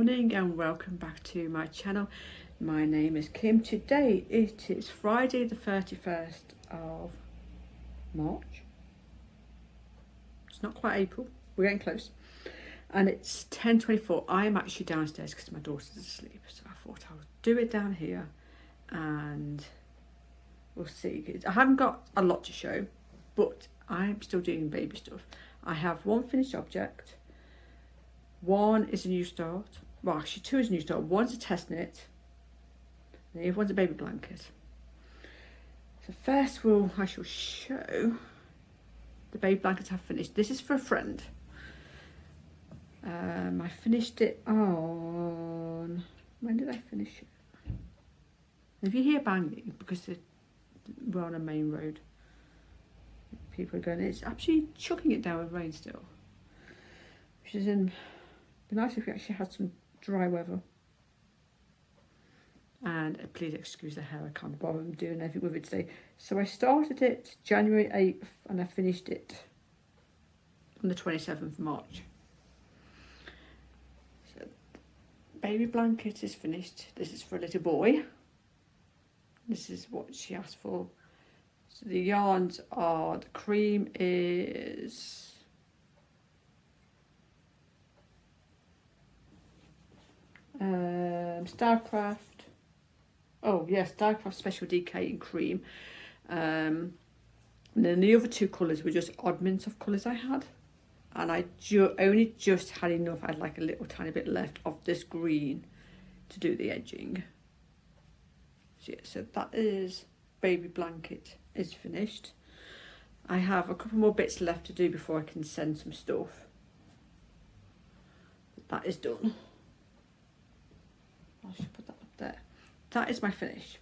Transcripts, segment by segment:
morning and welcome back to my channel. My name is Kim. Today it is Friday the 31st of March. It's not quite April, we're getting close. And it's 10:24. I am actually downstairs because my daughter's asleep, so I thought I would do it down here and we'll see. I haven't got a lot to show, but I'm still doing baby stuff. I have one finished object. One is a new start. Well, actually, two is a new start. One's a Testknit, and the other one's a baby blanket. So first, I shall show the baby blankets I've finished. This is for a friend. I finished it on... When did I finish it? If you hear banging, because we're on a main road, people are going, it's actually chucking it down with rain still. Which is in... It'd be nice if we actually had some dry weather. And please excuse the hair, I can't bother doing anything with it today. So I started it January 8th and I finished it on the 27th of March. So baby blanket is finished. This is for a little boy. This is what she asked for. So the yarns are, the cream is Starcraft. Oh yes, Starcraft Special DK in cream. And then the other two colours were just oddments of colours I had. And I only just had enough. I had like a little tiny bit left of this green to do the edging. So yeah, so that is baby blanket is finished. I have a couple more bits left to do before I can send some stuff. That is done. I should put that up there. That is my finish.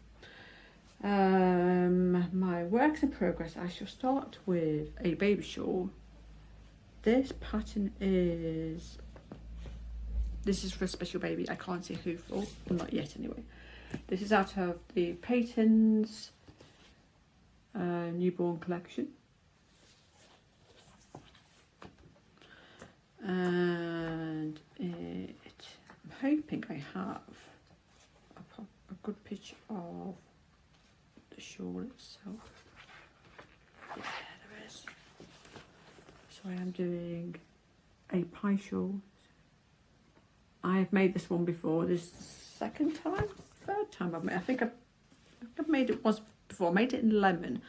My works in progress, I shall start with a baby shawl. This pattern is... This is for a special baby. I can't say who for, well, not yet anyway. This is out of the Peyton's newborn collection. And I'm hoping I have a good picture of the shawl itself. Yeah, there is. So I am doing a pie shawl. I have made this one before. This is the second time, third time I've made. I think I've made it once before. I made it in lemon.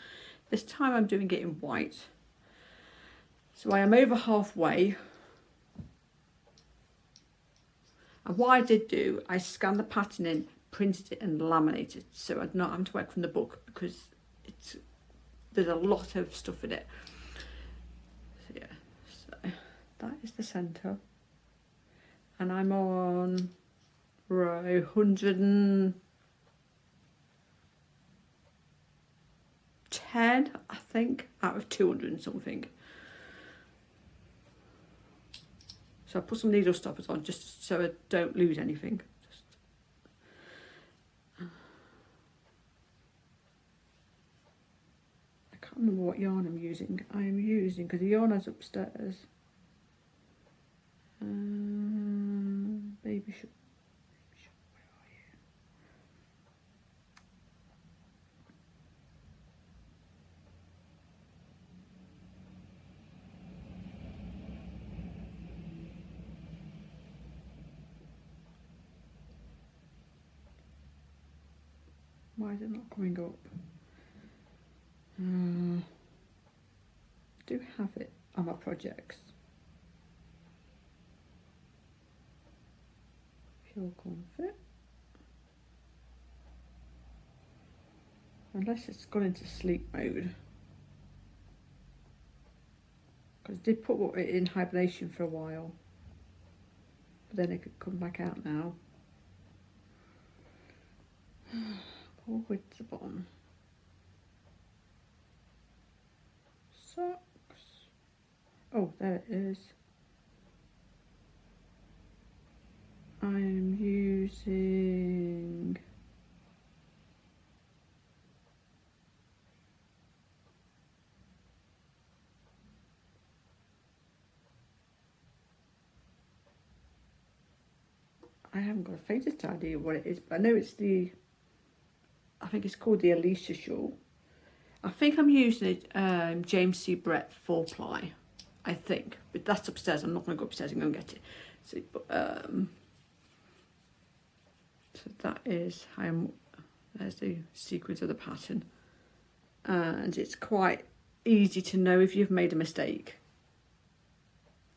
This time I'm doing it in white. So I am over halfway. And what I did do, I scanned the pattern in, printed it and laminated it, so I'd not have to work from the book because there's a lot of stuff in it. So yeah, so that is the centre. And I'm on row 110, I think, out of 200 and something. So I put some needle stoppers on just so I don't lose anything. I can't remember what yarn I'm using. I am using, because the yarn is upstairs. Baby shop, where are you? Why is it not coming up? I do have it on my projects. Pure Comfort. Unless it's gone into sleep mode. Because I did put it in hibernation for a while. But then it could come back out now. All with the bottom. Socks. Oh, there it is. I'm using I haven't got a faintest idea what it is, but I know it's I think it's called the Alicia shawl. I think I'm using it James C. Brett 4-ply, I think, but that's upstairs. I'm not going to go upstairs and go and get it. So, so that is there's the sequence of the pattern, and it's quite easy to know if you've made a mistake,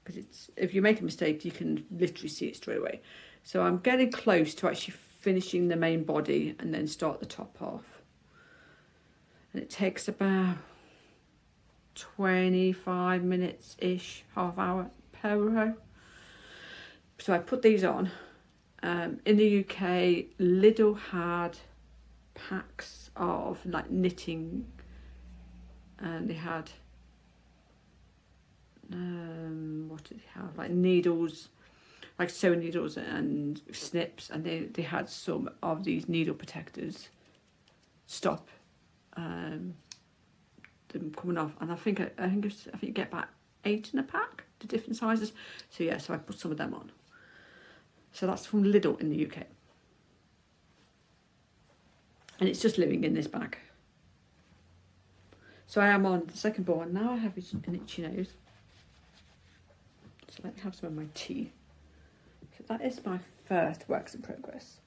because if you make a mistake you can literally see it straight away. So I'm getting close to actually finishing the main body and then start the top half, and it takes about 25 minutes ish, half hour per row. So I put these on. In the UK, Lidl had packs of like knitting, and they had what did they have, like needles, like sewing needles and snips, and they had some of these needle protectors stop them coming off, and I think you get about 8 in a pack, the different sizes. So yeah, so I put some of them on. So that's from Lidl in the UK. And it's just living in this bag. So I am on the second ball, and now I have an itchy nose. So let me have some of my tea. So that is my first works in progress.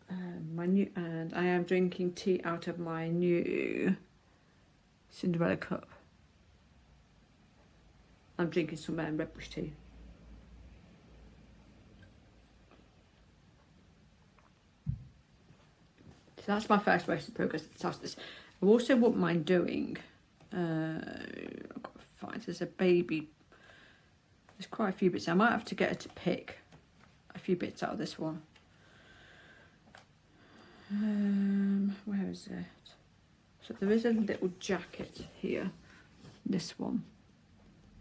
And I am drinking tea out of my new Cinderella cup. I'm drinking some red bush tea. So that's my first work in progress. I also wouldn't mind doing, I've got to find, there's a baby, there's quite a few bits. I might have to get her to pick a few bits out of this one. Where is it? So there is a little jacket here, this one.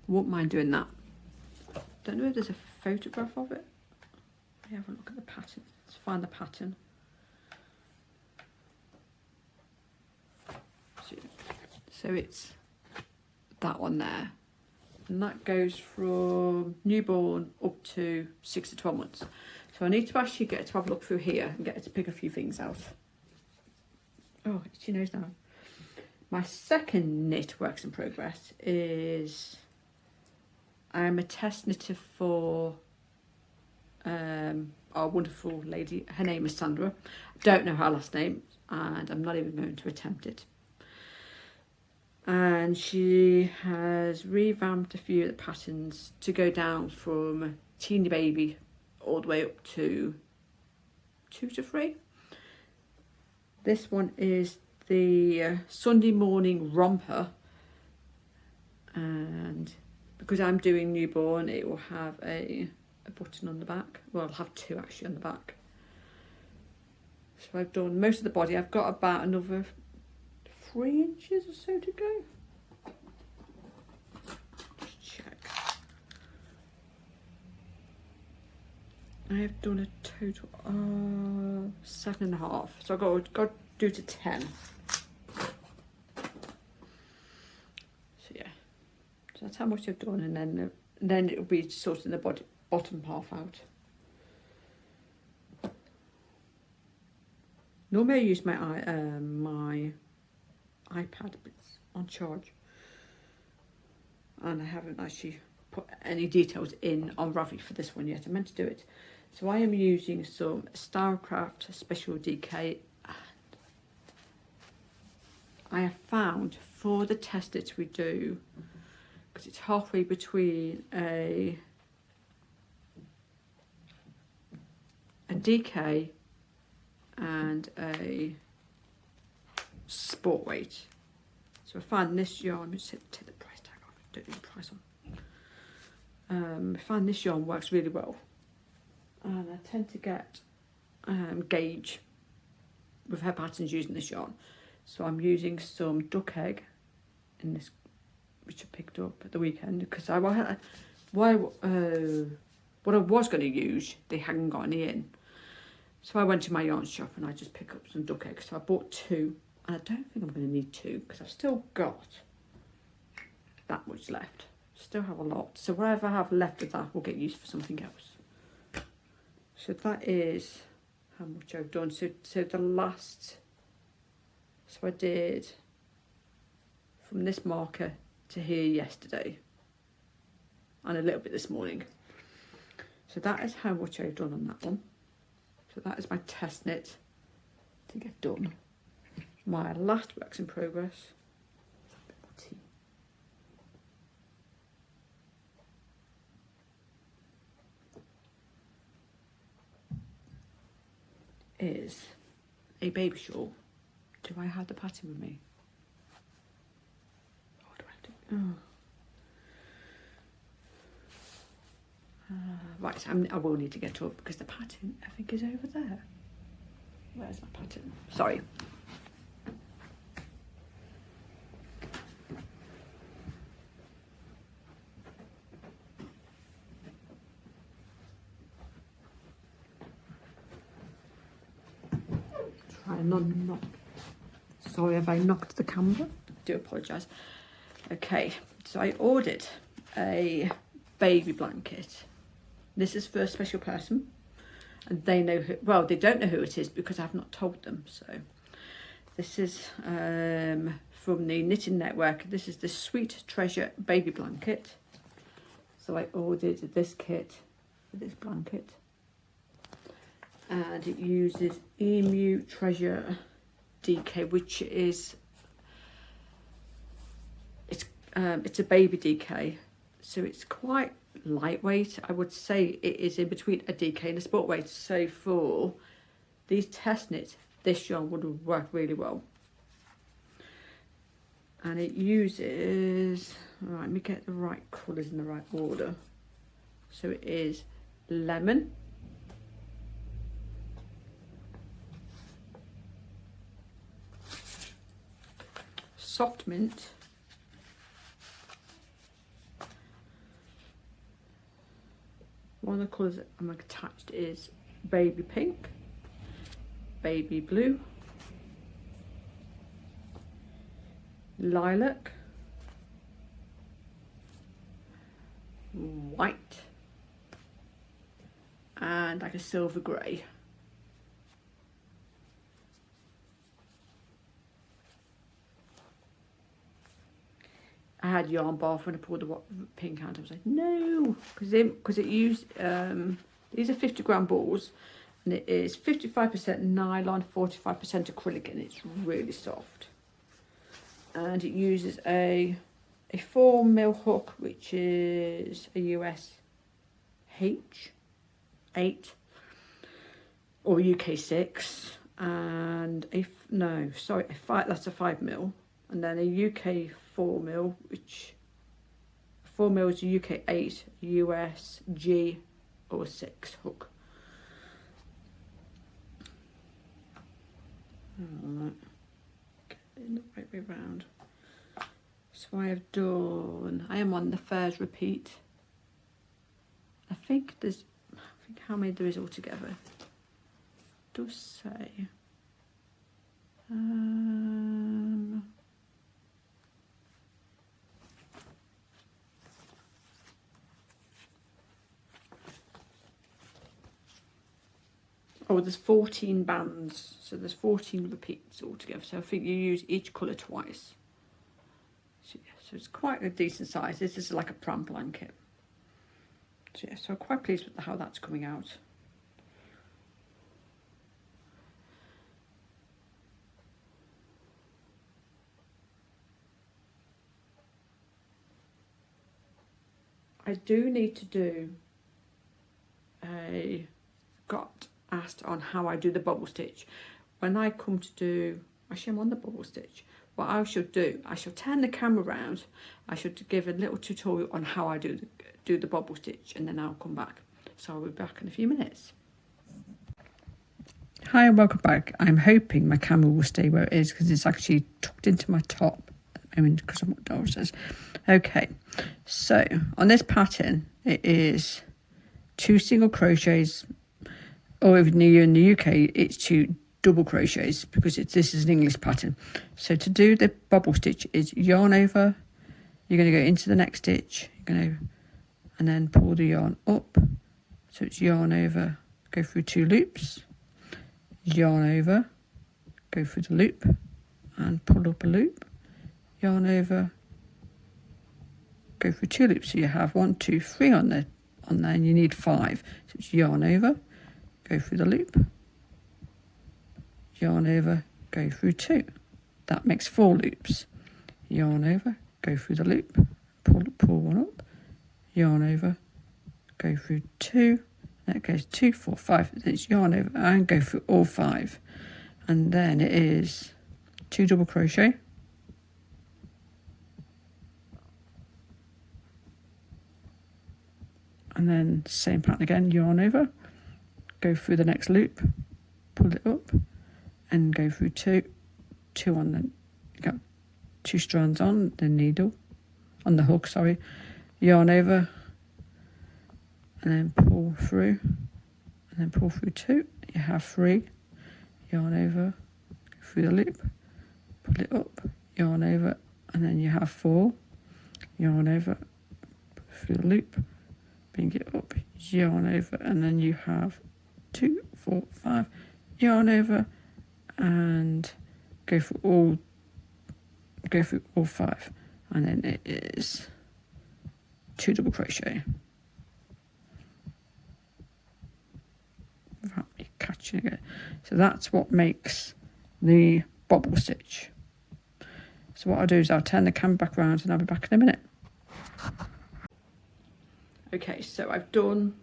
I wouldn't mind doing that. Don't know if there's a photograph of it. Let me have a look at the pattern. Let's find the pattern. So it's that one there, and that goes from newborn up to 6 to 12 months. So I need to actually get her to have a look through here and get her to pick a few things out. Oh, she knows now. My second knit works in progress is I'm a test knitter for our wonderful lady. Her name is Sandra. I don't know her last name, and I'm not even going to attempt it. And she has revamped a few of the patterns to go down from teeny baby all the way up to 2 to 3. This one is the Sunday morning romper, and because I'm doing newborn, it will have a button on the back. Well, I'll have 2 actually on the back. So I've done most of the body. I've got about another 3 inches or so to go. Just check. I have done a total of 7.5. So I've got to do to 10. So yeah. So that's how much I've done, and then it'll be sorting the bottom half out. Normally I use my my iPad, but it's on charge, and I haven't actually put any details in on Ravi for this one yet. I meant to do it. So I am using some Starcraft Special DK. I have found for the test that we do, because it's halfway between a DK and a sport weight. So I find this yarn, let's take the price tag off, don't need the price on. I find this yarn works really well, and I tend to get gauge with her patterns using this yarn. So I'm using some duck egg in this, which I picked up at the weekend, because what I was going to use, they hadn't got any in. So I went to my yarn shop and I just picked up some duck eggs. So I bought 2, and I don't think I'm going to need 2 because I've still got that much left. Still have a lot. So whatever I have left of that will get used for something else. So that is how much I've done. So the last, so I did from this marker to here yesterday and a little bit this morning. So that is how much I've done on that one. So that is my test knit to get done. My last works in progress is a baby shawl. Do I have the pattern with me? What do I have to? Oh. Right, I will need to get up because the pattern I think is over there. Where's my pattern? Sorry. Try and not knock. Sorry if I knocked the camera. I do apologise. Okay, so I ordered a baby blanket. This is for a special person, and they know who, well, they don't know who it is because I've not told them. So this is from the Knitting Network. This is the Sweet Treasure baby blanket. So I ordered this kit for this blanket, and it uses Emu Treasure DK, which is it's a baby DK, so it's quite lightweight. I would say it is in between a DK and a sport weight. So for these test knits, this yarn would work really well. And it uses, right, let me get the right colours in the right order. So it is lemon, soft mint, one of the colours that I'm attached is baby pink, baby blue, lilac, white, and like a silver grey. I had yarn bath when I pulled the pink out. I was like, no, because it used, these are 50-gram balls, and it is 55% nylon, 45% acrylic, and it's really soft. And it uses a 4mm hook, which is a US H8 or UK 6, and that's a 5mm, and then a UK 4mm, which 4mm is a UK 8, US G or 6 hook. Alright, get it in the right way round. So I am on the first repeat. I think how many there is altogether. It does say. Oh, there's 14 bands, so there's 14 repeats altogether. So I think you use each colour twice. So, yeah, so it's quite a decent size. This is like a pram blanket. So yeah, so I'm quite pleased with how that's coming out. I do need to do got asked on how I do the bubble stitch. When I come to do, actually I'm on the bubble stitch. What I should do, I shall turn the camera around. I should give a little tutorial on how I do the bubble stitch, and then I'll come back. So I'll be back in a few minutes. Hi and welcome back. I'm hoping my camera will stay where it is because it's actually tucked into my top. I mean, because I'm outdoors. Okay, so on this pattern, it is 2 single crochets, or if you're in the UK, it's 2 double crochets because this is an English pattern. So to do the bubble stitch is yarn over, you're going to go into the next stitch, you're going to, and then pull the yarn up. So it's yarn over, go through 2 loops, yarn over, go through the loop and pull up a loop, yarn over, go through 2 loops. So you have 1, 2, 3 on there, and you need 5. So it's yarn over, go through the loop, yarn over, go through 2. That makes 4 loops. Yarn over, go through the loop, pull one up, yarn over, go through 2. That goes 2, 4, 5. Then it's yarn over and go through all 5. And then it is 2 double crochet, and then same pattern again, yarn over, go through the next loop, pull it up and go through 2 on the, you got 2 strands on the needle, on the hook, sorry, yarn over and then pull through, and then pull through 2. You have 3, yarn over, go through the loop, pull it up, yarn over, and then you have 4, yarn over, through the loop, bring it up, yarn over, and then you have 2, 4, 5, yarn over, and go through all 5, and then it is 2 double crochet. Without me catching it. So that's what makes the bobble stitch. So what I'll do is I'll turn the camera back around and I'll be back in a minute. Okay, so I'm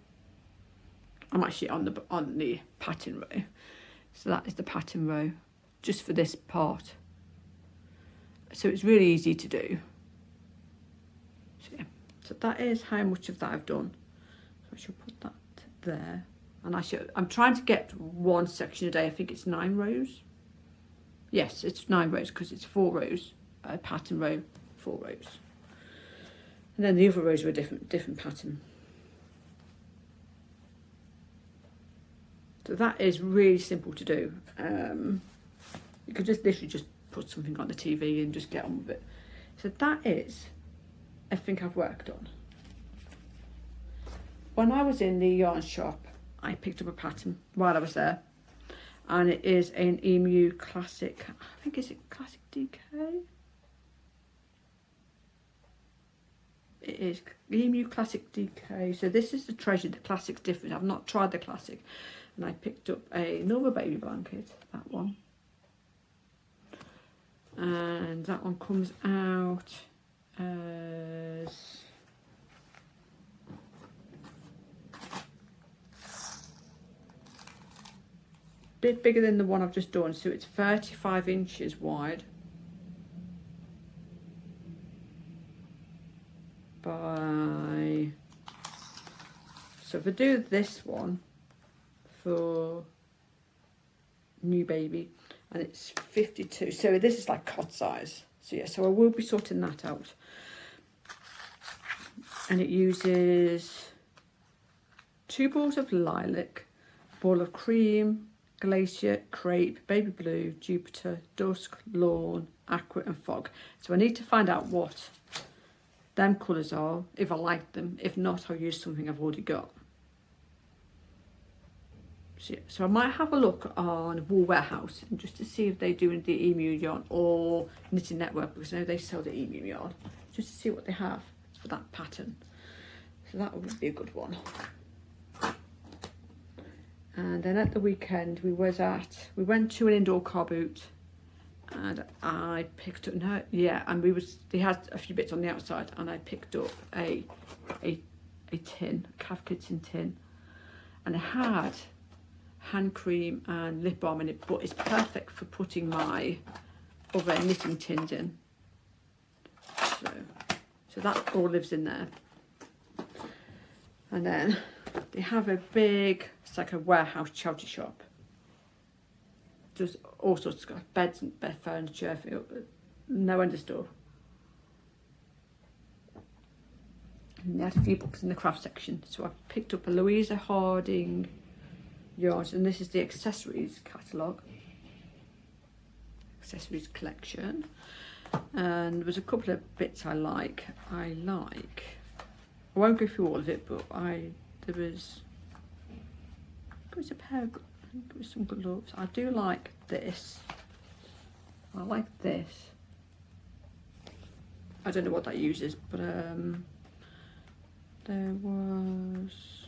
actually on the pattern row. So that is the pattern row just for this part. So it's really easy to do. So yeah, so that is how much of that I've done. So I should put that there. And I'm trying to get 1 section a day. I think it's 9 rows. Yes, it's 9 rows because it's 4 rows, pattern row, 4 rows. And then the other rows are a different pattern. So that is really simple to do. You could just literally just put something on the TV and just get on with it. So that is everything I've worked on. When I was in the yarn shop, I picked up a pattern while I was there, and it is an Emu Classic, I think it's a Classic DK. It is Emu Classic DK. So this is the Treasure. The Classic's different. I've not tried the Classic. And I picked up another baby blanket, that one. And that one comes out as a bit bigger than the one I've just done. So it's 35 inches wide by, so if I do this one for new baby, and it's 52, so this is like cot size. So yeah, so I will be sorting that out. And it uses 2 balls of lilac, ball of cream, glacier, crepe, baby blue, Jupiter, dusk, lawn, aqua and fog. So I need to find out what them colours are, if I like them. If not, I'll use something I've already got. So I might have a look on Wool Warehouse and just to see if they do the emu yarn or Knitting Network, because I know they sell the emu yarn, just to see what they have for that pattern. So that would be a good one. And then at the weekend we went to an indoor car boot, and I picked up they had a few bits on the outside, and I picked up a tin, a Cav Kitchen tin, and it had hand cream and lip balm in it, but it's perfect for putting my other knitting tins in. So that all lives in there. And then they have a big, it's like a warehouse charity shop. Just all sorts of beds and bed furniture, no end of stuff. And they had a few books in the craft section. So I picked up a Louisa Harding yarn, and this is the accessories catalogue, accessories collection. And there was a couple of bits I like. I won't go through all of it, but there was It's a pair of some gloves. I do like this. I like this. I don't know what that uses, but there was.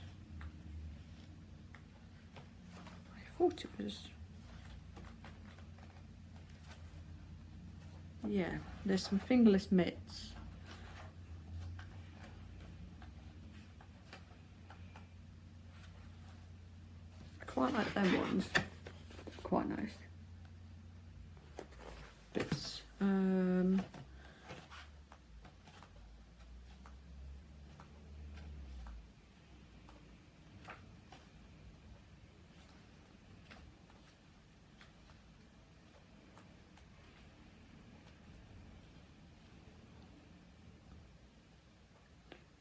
I thought it was. Yeah, there's some fingerless mitts. I quite like them ones. Quite nice. Bits.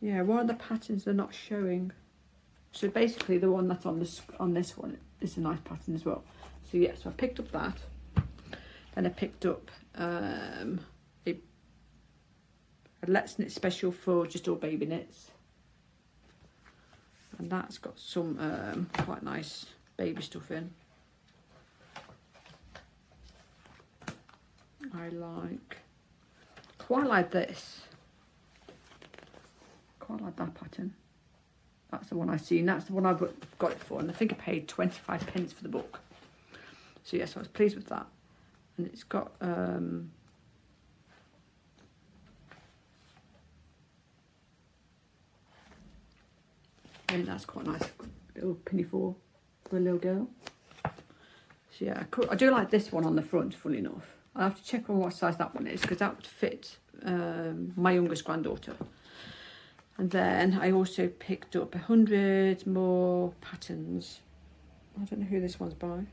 Yeah, one of the patterns they're not showing. So basically the one that's on this one is a nice pattern as well. So yeah, so I picked up that. Then I picked up a Let's Knit special for just all baby knits. And that's got some quite nice baby stuff in. I quite like this. Quite like that pattern. That's the one I see, and that's the one I've got it for, and I think I paid 25p for the book. So yes, I was pleased with that. And it's got I think that's quite nice, little pinafore for a little girl. So yeah, I do like this one on the front, funny enough. I'll have to check on what size that one is, because that would fit my youngest granddaughter. And then I also picked up 100 more patterns. I don't know who this one's by.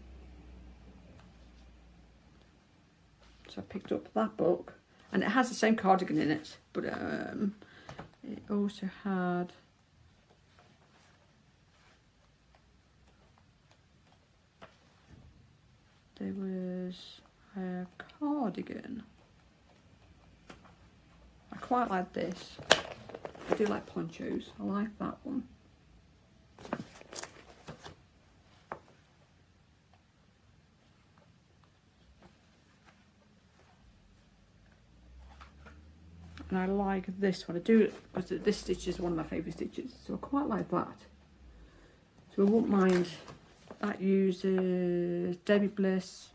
So I picked up that book, and it has the same cardigan in it, but it also had there was a cardigan. I quite like this. I do like ponchos. I like that one. And I like this one. I do, because this stitch is one of my favourite stitches. So I quite like that. So I won't mind. That uses Debbie Bliss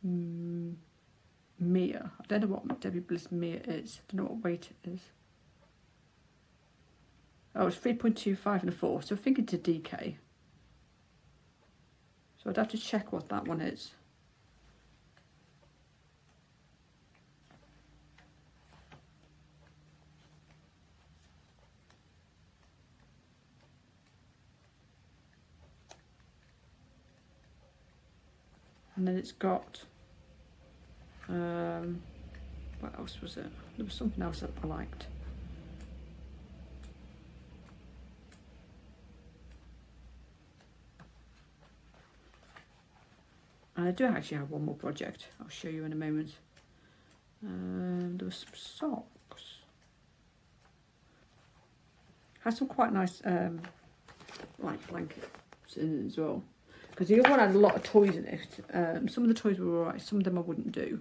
Mia. I don't know what Debbie Bliss Mia is. I don't know what weight it is. Oh, it's 3.25 and a 4, so I think it's a DK. So I'd have to check what that one is. And then it's got, what else was it? There was something else that I liked. And I do actually have one more project. I'll show you in a moment. There was some socks. Has some quite nice like blankets in it as well. Because the other one had a lot of toys in it. Some of the toys were alright, some of them I wouldn't do.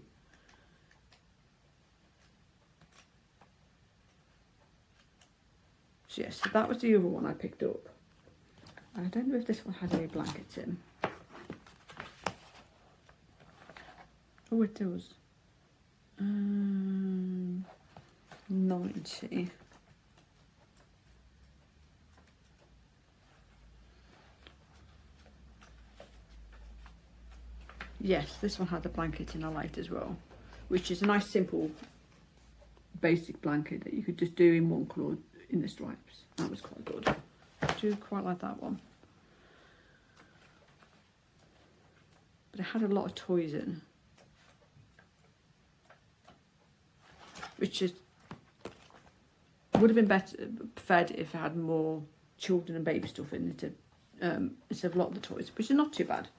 So yes, so that was the other one I picked up. I don't know if this one had any blankets in. Oh, it does. 90. Yes, this one had the blanket in I liked as well, which is a nice simple basic blanket that you could just do in one colour in the stripes. That was quite good. I do quite like that one. But it had a lot of toys in, which is would have been better fed if it had more children and baby stuff in it instead of a lot of the toys, which is not too bad.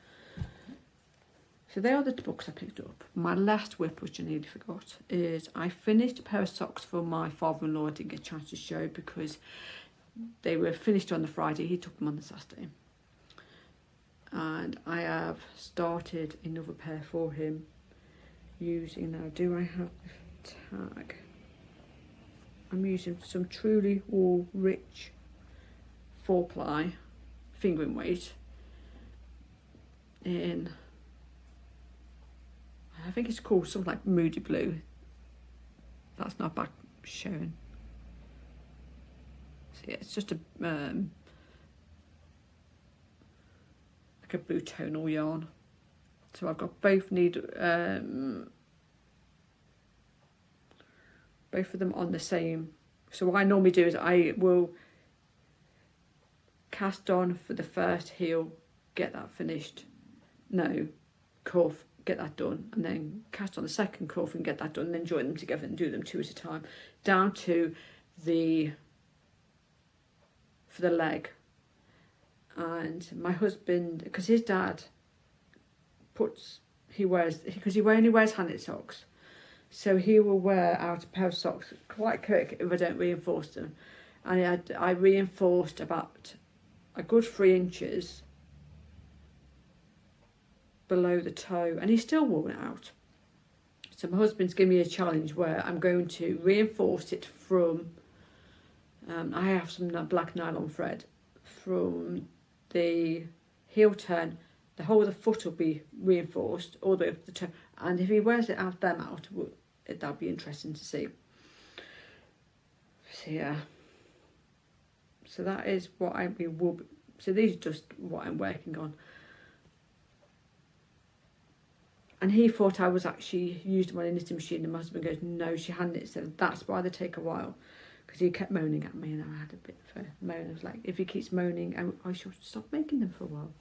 So they are the books I picked up. My last whip, which I nearly forgot, is I finished a pair of socks for my father-in-law. I didn't get a chance to show because they were finished on the Friday. He took them on the Saturday. and I have started another pair for him using, now do I have the tag? I'm using some Truly Wool Rich 4-ply fingering weight in, I think it's called something like Moody Blue. That's not back shown. So yeah, it's just a like a blue tonal yarn. So I've got both both of them on the same. So what I normally do is I will cast on for the first heel, get that finished. No, cuff, get that done, and then cast on the second cuff and get that done, and then join them together and do them 2 at a time, down to the for the leg. And my husband, because his dad because he only wears hand-knit socks, so he will wear out a pair of socks quite quick if I don't reinforce them. And I reinforced about a good 3 inches below the toe, and he's still worn it out. So my husband's given me a challenge where I'm going to reinforce it from, I have some black nylon thread, from the heel turn. The whole of the foot will be reinforced all the way up to the toe, and if he wears it out, that'll be interesting to see. So yeah, so that is what so these are just what I'm working on. And he thought I was actually used them on a knitting machine, and my husband goes, no, she hand knits them. That's why they take a while. Because he kept moaning at me, and I had a bit of a moan. I was like, if he keeps moaning, I should stop making them for a while.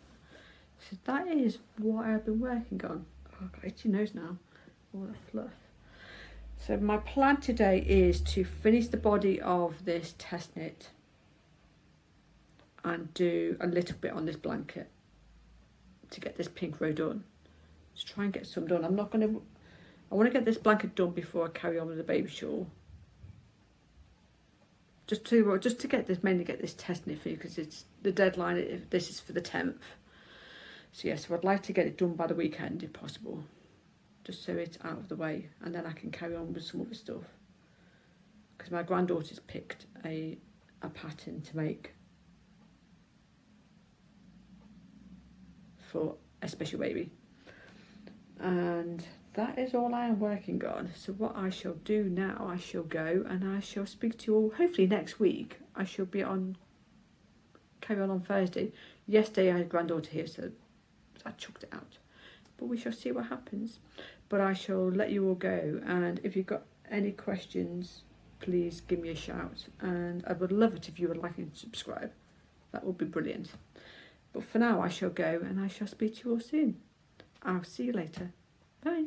So that is what I've been working on. Oh, I've got itchy nose now. All that fluff. So my plan today is to finish the body of this Testknit and do a little bit on this blanket to get this pink row done. Just try and get some done. I want to get this blanket done before I carry on with the baby shawl. Just to get this, mainly get this Testknit for you, because it's the deadline. This is for the 10th. So yes, I'd like to get it done by the weekend if possible, just so it's out of the way, and then I can carry on with some other stuff. Because my granddaughter's picked a pattern to make for a special baby. And that is all I am working on. So what I shall do now, I shall go and I shall speak to you all hopefully next week. I shall be carry on Thursday. Yesterday I had granddaughter here, so I chucked it out. But we shall see what happens. But I shall let you all go, and if you've got any questions, please give me a shout. And I would love it if you would like and subscribe. That would be brilliant. But for now I shall go, and I shall speak to you all soon. I'll see you later. Bye.